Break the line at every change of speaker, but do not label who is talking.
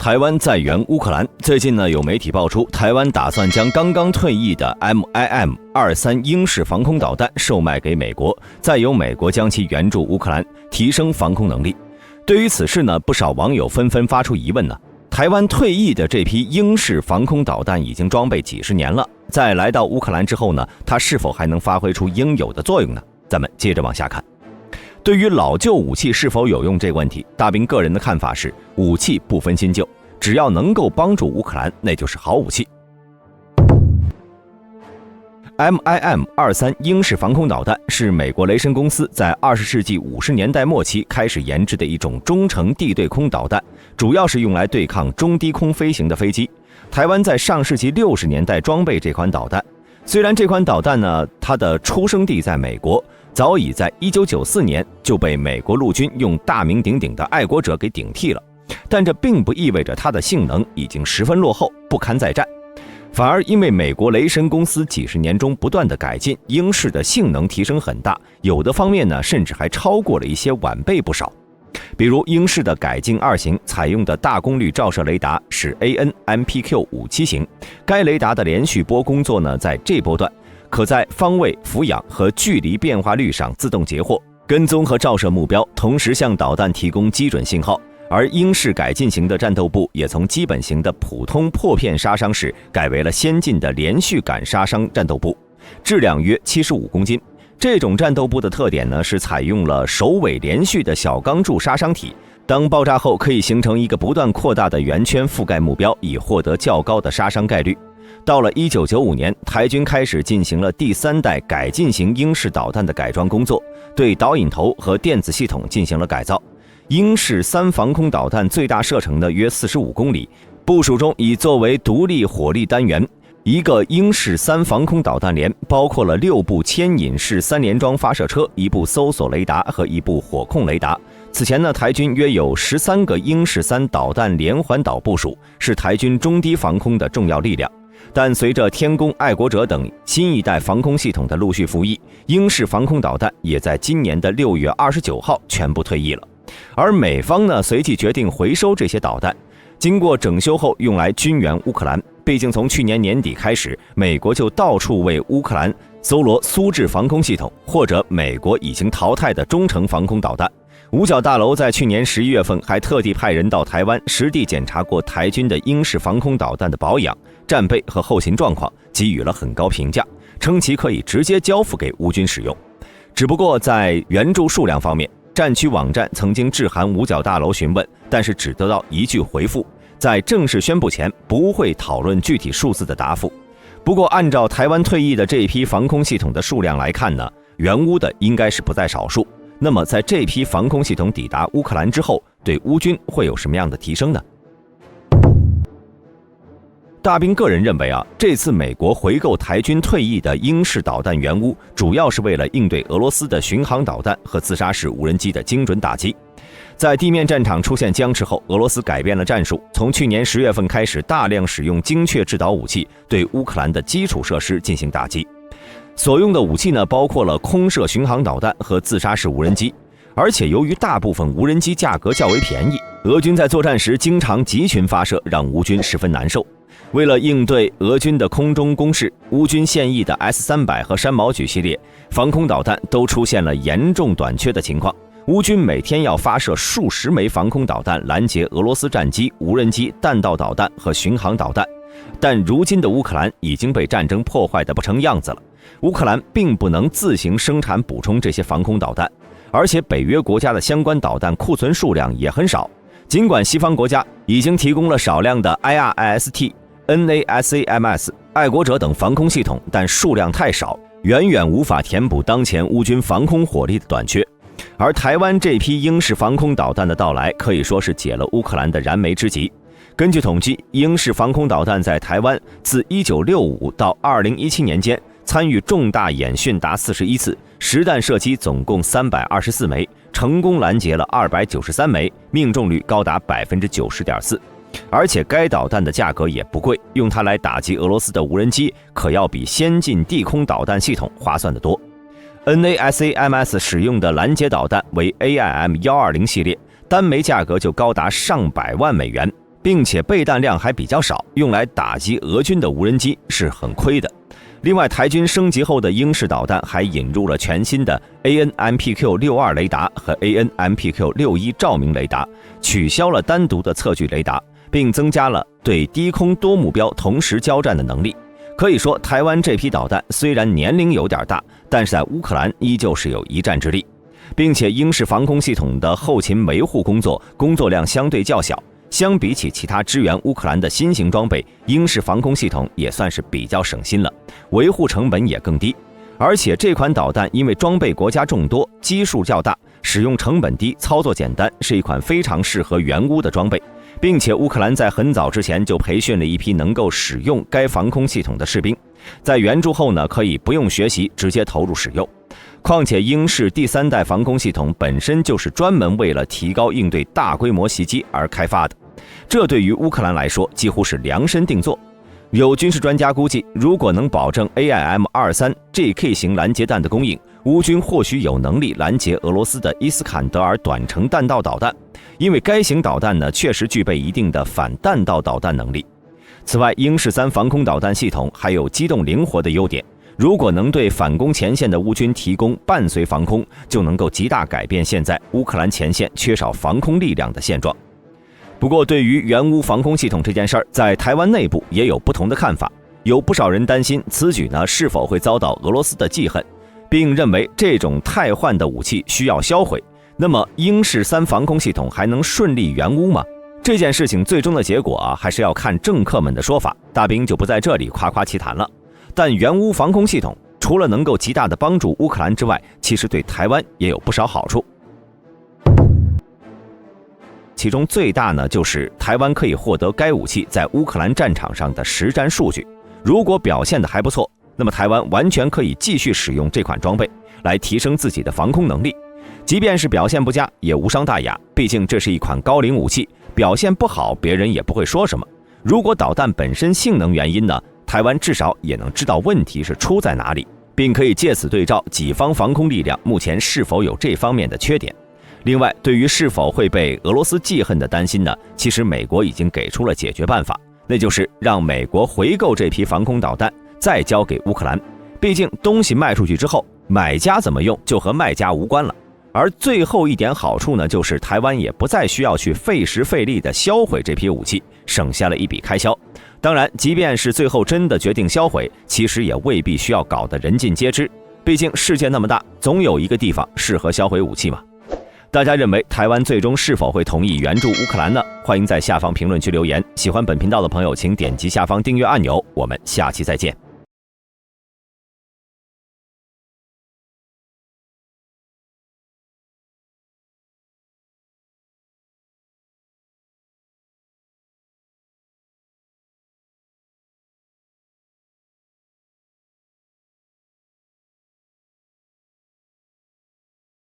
台湾在援乌克兰。最近呢，有媒体爆出，台湾打算将刚刚退役的 MIM-23英式防空导弹售卖给美国，再由美国将其援助乌克兰，提升防空能力。对于此事呢，不少网友纷纷发出疑问呢。台湾退役的这批英式防空导弹已经装备几十年了，在来到乌克兰之后呢，它是否还能发挥出应有的作用呢？咱们接着往下看。对于老旧武器是否有用这个问题，大兵个人的看法是，武器不分新旧，只要能够帮助乌克兰，那就是好武器。MIM-23英式防空导弹是美国雷神公司在20世纪50年代末期开始研制的一种中程地对空导弹，主要是用来对抗中低空飞行的飞机。台湾在上世纪60年代装备这款导弹，虽然这款导弹呢，它的出生地在美国，早已在1994年就被美国陆军用大名鼎鼎的爱国者给顶替了，但这并不意味着它的性能已经十分落后，不堪再战。反而因为美国雷神公司几十年中不断的改进，英式的性能提升很大，有的方面呢，甚至还超过了一些晚辈不少。比如英式的改进2型采用的大功率照射雷达是 AN-MPQ-57型，该雷达的连续波工作呢，在这波段可在方位、俯仰和距离变化率上自动截获、跟踪和照射目标，同时向导弹提供基准信号。而英式改进型的战斗部也从基本型的普通破片杀伤式改为了先进的连续杆杀伤战斗部，质量约75公斤。这种战斗部的特点呢，是采用了首尾连续的小钢柱杀伤体，当爆炸后可以形成一个不断扩大的圆圈覆盖目标，以获得较高的杀伤概率。到了1995年，台军开始进行了第3代改进型英式导弹的改装工作，对导引头和电子系统进行了改造。英式3防空导弹最大射程呢约45公里，部署中已作为独立火力单元。一个英式3防空导弹连包括了6部牵引式3联装发射车、1部搜索雷达和1部火控雷达。此前呢，台军约有13个英式3导弹连环岛部署，是台军中低防空的重要力量。但随着天宫、爱国者等新一代防空系统的陆续服役，英式防空导弹也在今年的6月29号全部退役了。而美方呢，随即决定回收这些导弹，经过整修后用来军援乌克兰。毕竟从去年年底开始，美国就到处为乌克兰搜罗苏制防空系统或者美国已经淘汰的中程防空导弹。五角大楼在去年11月份还特地派人到台湾实地检查过台军的英式防空导弹的保养、战备和后勤状况，给予了很高评价，称其可以直接交付给乌军使用。只不过在援助数量方面，战区网站曾经致函五角大楼询问，但是只得到一句回复，在正式宣布前不会讨论具体数字的答复。不过按照台湾退役的这一批防空系统的数量来看呢，援乌的应该是不在少数。那么在这批防空系统抵达乌克兰之后，对乌军会有什么样的提升呢？大兵个人认为这次美国回购台军退役的英式导弹援乌，主要是为了应对俄罗斯的巡航导弹和自杀式无人机的精准打击。在地面战场出现僵持后，俄罗斯改变了战术，从去年10月份开始大量使用精确制导武器对乌克兰的基础设施进行打击。所用的武器呢，包括了空射巡航导弹和自杀式无人机。而且由于大部分无人机价格较为便宜，俄军在作战时经常集群发射，让乌军十分难受。为了应对俄军的空中攻势，乌军现役的 S-300和山毛榉系列防空导弹都出现了严重短缺的情况。乌军每天要发射数十枚防空导弹拦截俄罗斯战机、无人机、弹道导弹和巡航导弹。但如今的乌克兰已经被战争破坏得不成样子了，乌克兰并不能自行生产补充这些防空导弹，而且北约国家的相关导弹库存数量也很少。尽管西方国家已经提供了少量的 IRIS-T、NASAMS、爱国者等防空系统，但数量太少，远远无法填补当前乌军防空火力的短缺。而台湾这批英式防空导弹的到来，可以说是解了乌克兰的燃眉之急。根据统计，英式防空导弹在台湾自1965到2017年间参与重大演训达41次，实弹射击总共324枚，成功拦截了293枚，命中率高达 90.4%。而且该导弹的价格也不贵，用它来打击俄罗斯的无人机可要比先进地空导弹系统划算得多。NASAMS 使用的拦截导弹为 AIM-120系列，单枚价格就高达上百万美元。并且备弹量还比较少，用来打击俄军的无人机是很亏的。另外，台军升级后的鹰式导弹还引入了全新的 AN/MPQ-62 雷达和 AN/MPQ-61 照明雷达，取消了单独的测距雷达，并增加了对低空多目标同时交战的能力。可以说，台湾这批导弹虽然年龄有点大，但是在乌克兰依旧是有一战之力，并且鹰式防空系统的后勤维护工作量相对较小。相比起其他支援乌克兰的新型装备，鹰式防空系统也算是比较省心了，维护成本也更低。而且这款导弹因为装备国家众多，基数较大，使用成本低，操作简单，是一款非常适合援乌的装备。并且乌克兰在很早之前就培训了一批能够使用该防空系统的士兵，在援助后呢，可以不用学习，直接投入使用。况且鹰式第3代防空系统本身就是专门为了提高应对大规模袭击而开发的，这对于乌克兰来说几乎是量身定做。有军事专家估计，如果能保证 AIM-23GK 型拦截弹的供应，乌军或许有能力拦截俄罗斯的伊斯坎德尔短程弹道导弹，因为该型导弹呢确实具备一定的反弹道导弹能力。此外，鹰式3防空导弹系统还有机动灵活的优点，如果能对反攻前线的乌军提供伴随防空，就能够极大改变现在乌克兰前线缺少防空力量的现状。不过，对于援乌防空系统这件事儿，在台湾内部也有不同的看法。有不少人担心此举呢是否会遭到俄罗斯的记恨，并认为这种汰换的武器需要销毁。那么，鹰式3防空系统还能顺利援乌吗？这件事情最终的结果还是要看政客们的说法，大兵就不在这里夸夸其谈了。但援乌防空系统除了能够极大的帮助乌克兰之外，其实对台湾也有不少好处。其中最大呢，就是台湾可以获得该武器在乌克兰战场上的实战数据。如果表现得还不错，那么台湾完全可以继续使用这款装备来提升自己的防空能力。即便是表现不佳，也无伤大雅，毕竟这是一款高龄武器，表现不好，别人也不会说什么。如果导弹本身性能原因呢，台湾至少也能知道问题是出在哪里，并可以借此对照己方防空力量目前是否有这方面的缺点。另外，对于是否会被俄罗斯记恨的担心呢，其实美国已经给出了解决办法，那就是让美国回购这批防空导弹，再交给乌克兰。毕竟东西卖出去之后，买家怎么用就和卖家无关了。而最后一点好处呢，就是台湾也不再需要去费时费力的销毁这批武器，省下了一笔开销。当然，即便是最后真的决定销毁，其实也未必需要搞得人尽皆知，毕竟世界那么大，总有一个地方适合销毁武器嘛。大家认为台湾最终是否会同意援助乌克兰呢？欢迎在下方评论区留言。喜欢本频道的朋友，请点击下方订阅按钮。我们下期再见。